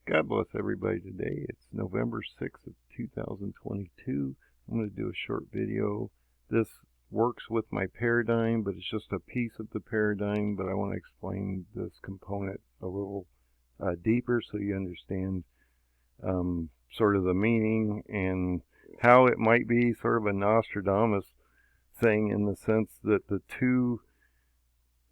God bless everybody today. It's November 6th of 2022. I'm going to do a short video. This works with my paradigm, but it's just a piece of the paradigm, but I want to explain this component a little deeper so you understand sort of the meaning and how it might be sort of a Nostradamus thing, in the sense that the two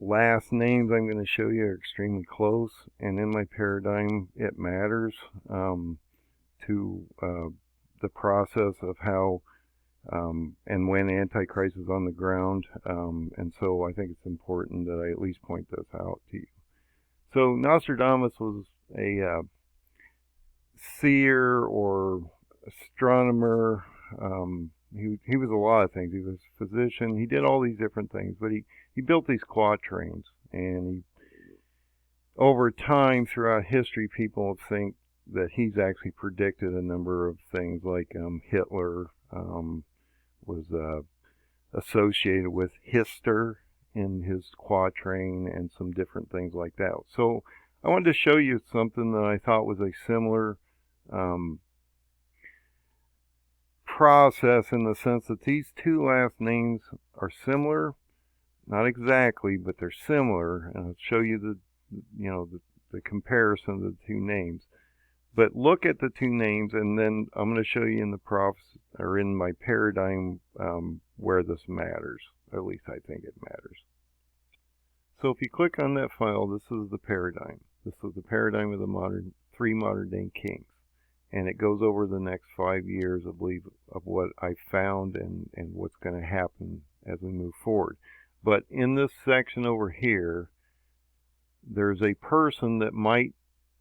last names I'm going to show you are extremely close, and in my paradigm it matters to the process of how and when Antichrist is on the ground, and so I think it's important that I at least point this out to you. So Nostradamus was a seer or astronomer. He was a lot of things. He was a physician. He did all these different things, but he built these quatrains, and over time throughout history, people think that he's actually predicted a number of things, like Hitler was associated with Hister in his quatrain and some different things like that. So I wanted to show you something that I thought was a similar process, in the sense that these two last names are similar, not exactly, but they're similar, and I'll show you the comparison of the two names. But look at the two names, and then I'm going to show you in the in my paradigm where this matters. At least I think it matters. So if you click on that file, this is the paradigm. This is the paradigm of the three modern day kings. And it goes over the next 5 years, I believe, of what I found and what's going to happen as we move forward. But in this section over here, there's a person that might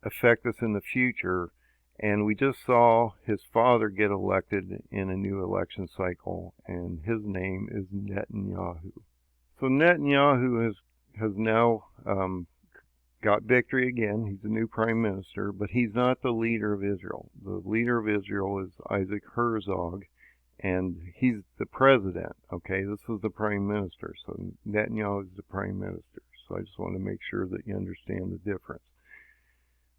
affect us in the future, and we just saw his father get elected in a new election cycle, and his name is Netanyahu. So Netanyahu has now got victory again. He's the new prime minister, but he's not the leader of Israel. The leader of Israel is Isaac Herzog, and he's the president. Okay, this is the prime minister. So Netanyahu is the prime minister. So I just want to make sure that you understand the difference.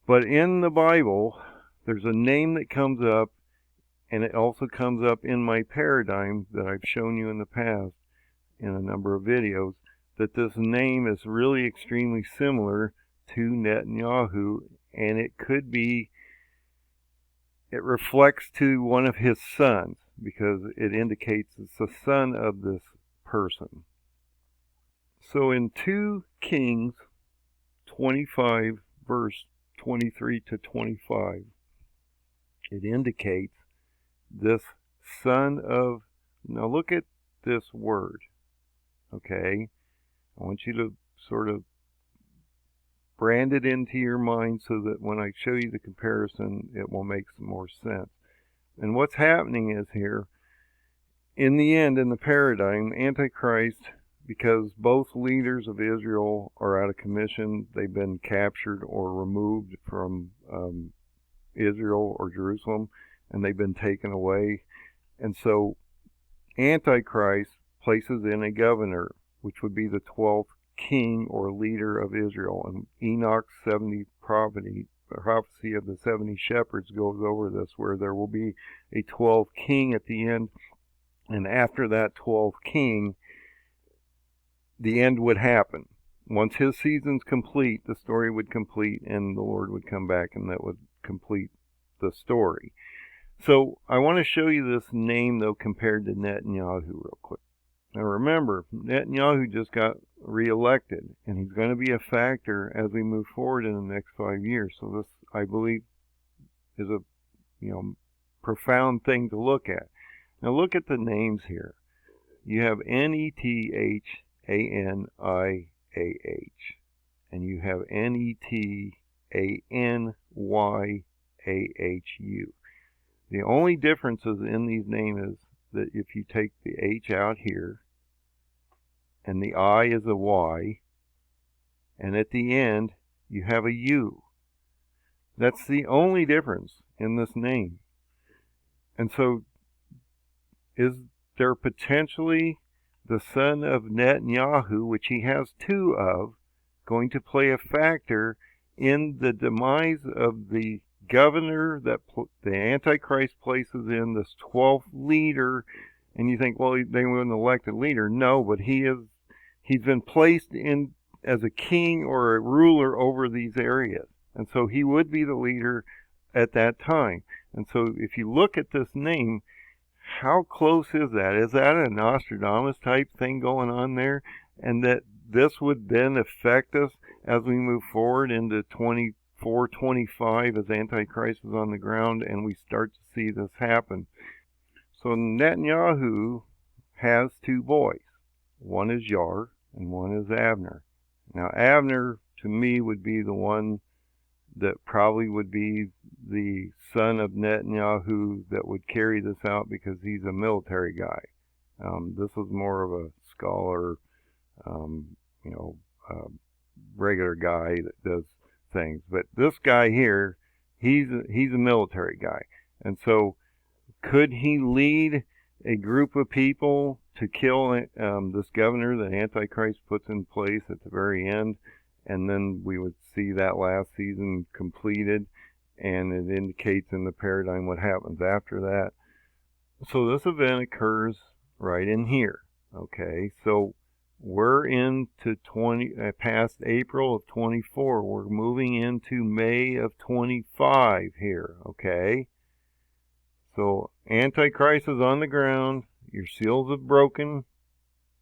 But in the Bible, there's a name that comes up, and it also comes up in my paradigm that I've shown you in the past in a number of videos, that this name is really extremely similar to Netanyahu, and it reflects to one of his sons, because it indicates it's the son of this person. So in 2 Kings 25, verse 23 to 25, it indicates this son of, now look at this word, okay? I want you to sort of brand it into your mind so that when I show you the comparison, it will make some more sense. And what's happening is here, in the end, in the paradigm, Antichrist, because both leaders of Israel are out of commission, they've been captured or removed from Israel or Jerusalem, and they've been taken away. And so Antichrist places in a governor, which would be the 12th king or leader of Israel. And Enoch's 70 prophecy of the 70 shepherds goes over this, where there will be a 12th king at the end. And after that 12th king, the end would happen. Once his season's complete, the story would complete, and the Lord would come back, and that would complete the story. So I want to show you this name, though, compared to Netanyahu real quick. Now remember, Netanyahu just got reelected, and he's going to be a factor as we move forward in the next 5 years. So this, I believe, is a profound thing to look at. Now look at the names here. You have Nethaniah, and you have Netanyyahu. The only differences in these names is that if you take the H out here, and the I is a Y, and at the end you have a U. That's the only difference in this name. And so, is there potentially the son of Netanyahu, which he has 2 of, going to play a factor in the demise of the governor that the Antichrist places in, this 12th leader, and you think, well, they were an elected leader. No, but he's been placed in as a king or a ruler over these areas. And so he would be the leader at that time. And so if you look at this name, how close is that? Is that a Nostradamus type thing going on there? And that this would then affect us as we move forward into 24, 25 as Antichrist is on the ground and we start to see this happen. So Netanyahu has two boys. One is Yair and one is Avner. Now Avner, to me, would be the one that probably would be the son of Netanyahu that would carry this out because he's a military guy. This was more of a scholar, regular guy that does things. But this guy here, he's a military guy. And so could he lead a group of people to kill this governor that Antichrist puts in place at the very end? And then we would see that last season completed, and it indicates in the paradigm what happens after that. So this event occurs right in here. Okay, so we're into past April of 24. We're moving into May of 25 here. Okay, so Antichrist is on the ground. Your seals have broken.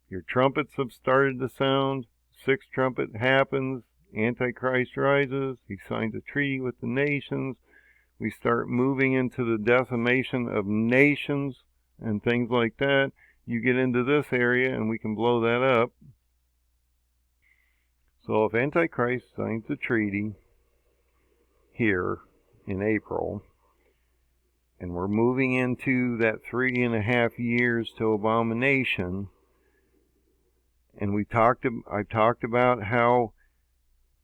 Your trumpets have started to sound. Sixth trumpet happens. Antichrist rises. He signs a treaty with the nations. We start moving into the decimation of nations and things like that. You get into this area and we can blow that up. So if Antichrist signs the treaty here in April, and we're moving into that 3.5 years to abomination, and I've talked about how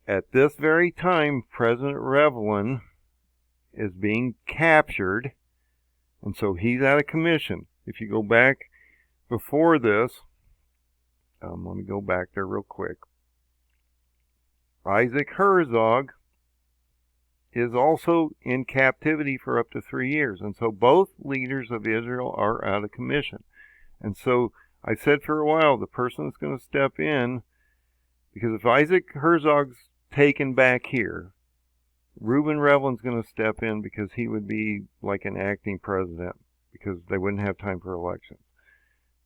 at this very time President Revlin is being captured, and so he's out of commission. If you go back before this, let me go back there real quick. Isaac Herzog is also in captivity for up to 3 years, and so both leaders of Israel are out of commission. And so I said for a while, the person that's going to step in, because if Isaac Herzog's taken back here, Reuben Revlin's going to step in because he would be like an acting president because they wouldn't have time for elections.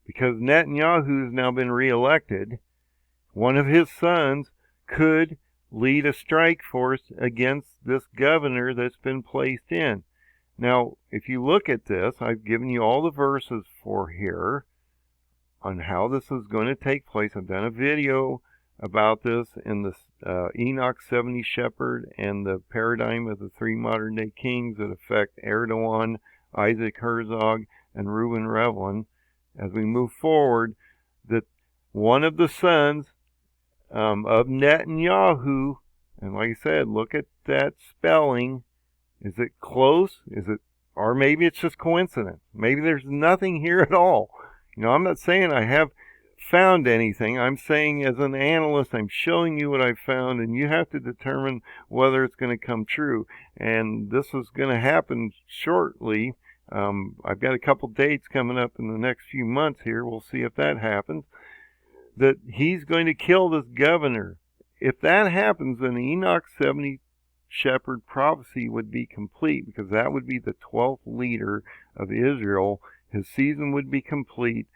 Because Netanyahu has now been reelected, one of his sons could lead a strike force against this governor that's been placed in. Now, if you look at this, I've given you all the verses for here on how this is going to take place. I've done a video about this in the Enoch 70 Shepherd and the paradigm of the three modern day kings that affect Erdogan, Isaac Herzog, and Reuben Revlin. As we move forward, that one of the sons of Netanyahu, and like I said, look at that spelling. Is it close? Or maybe it's just coincidence. Maybe there's nothing here at all. I'm not saying I have found anything. I'm saying as an analyst, I'm showing you what I've found, and you have to determine whether it's going to come true. And this is going to happen shortly. I've got a couple dates coming up in the next few months here. We'll see if that happens. That he's going to kill this governor. If that happens, then the Enoch 70 Shepherd prophecy would be complete, because that would be the 12th leader of Israel. His season would be complete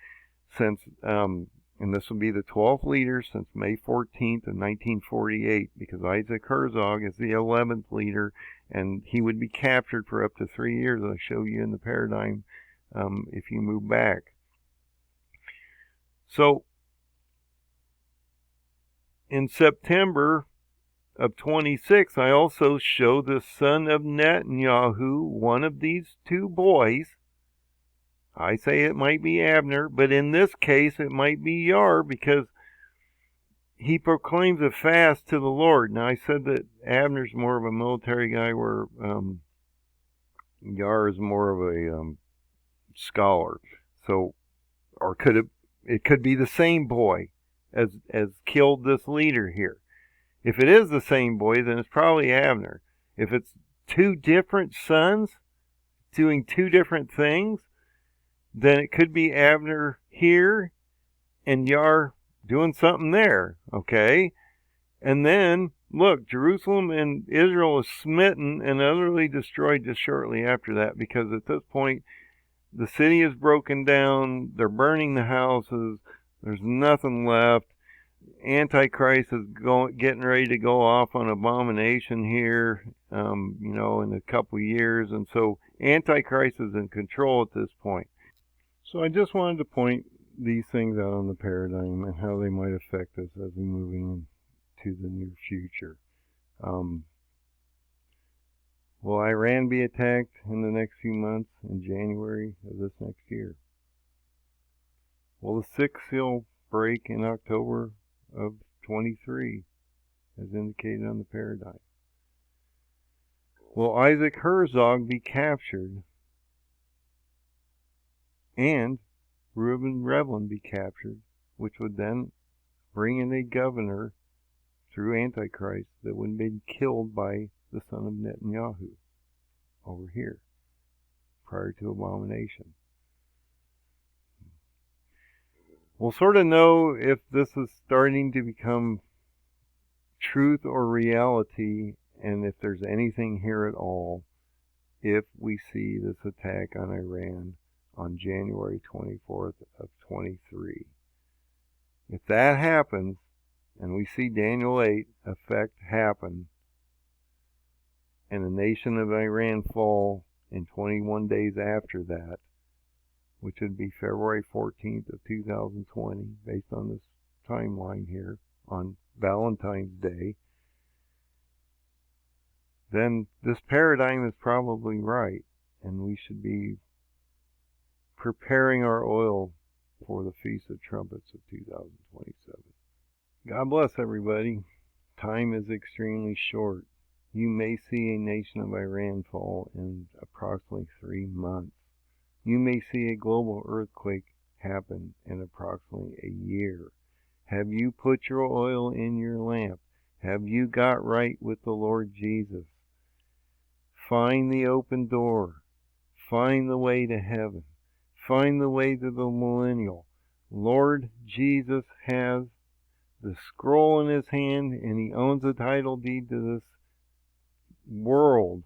since, and this would be the 12th leader since May 14th of 1948, because Isaac Herzog is the 11th leader, and he would be captured for up to 3 years. I'll show you in the paradigm if you move back. So, in September of 26, I also show the son of Netanyahu, one of these two boys. I say it might be Avner, but in this case it might be Yair, because he proclaims a fast to the Lord. Now I said that Avner's more of a military guy, where Yair is more of a scholar. So, or it could be the same boy as killed this leader here. If it is the same boy, then it's probably Avner. If it's two different sons doing two different things, then it could be Avner here and Yair doing something there, okay? And then, look, Jerusalem and Israel is smitten and utterly destroyed just shortly after that, because at this point, the city is broken down, they're burning the houses, there's nothing left. Antichrist is getting ready to go off on abomination here, in a couple of years. And so Antichrist is in control at this point. So I just wanted to point these things out on the paradigm and how they might affect us as we move into the near future. Will Iran be attacked in the next few months, in January of this next year? Will the sixth seal break in October of 23, as indicated on the paradigm? Will Isaac Herzog be captured and Reuben Rivlin be captured, which would then bring in a governor through Antichrist that would be killed by the son of Netanyahu over here prior to abomination? We'll sort of know if this is starting to become truth or reality, and if there's anything here at all, if we see this attack on Iran on January 24th of 23. If that happens, and we see Daniel 8 effect happen, and the nation of Iran fall in 21 days after that, which would be February 14th of 2020, based on this timeline here, on Valentine's Day, then this paradigm is probably right, and we should be preparing our oil for the Feast of Trumpets of 2027. God bless everybody. Time is extremely short. You may see a nation of Iran fall in approximately 3 months. You may see a global earthquake happen in approximately a year. Have you put your oil in your lamp? Have you got right with the Lord Jesus? Find the open door. Find the way to heaven. Find the way to the millennial. Lord Jesus has the scroll in his hand, and he owns the title deed to this world.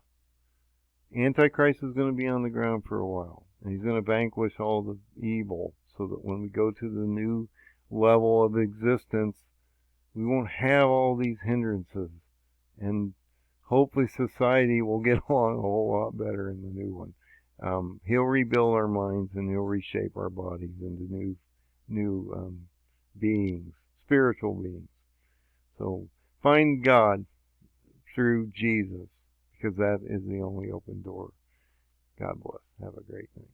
Antichrist is going to be on the ground for a while, and he's going to vanquish all the evil, so that when we go to the new level of existence, we won't have all these hindrances, and hopefully society will get along a whole lot better in the new one. He'll rebuild our minds, and he'll reshape our bodies into new beings, spiritual beings. So find God through Jesus, because that is the only open door. God bless. Have a great night.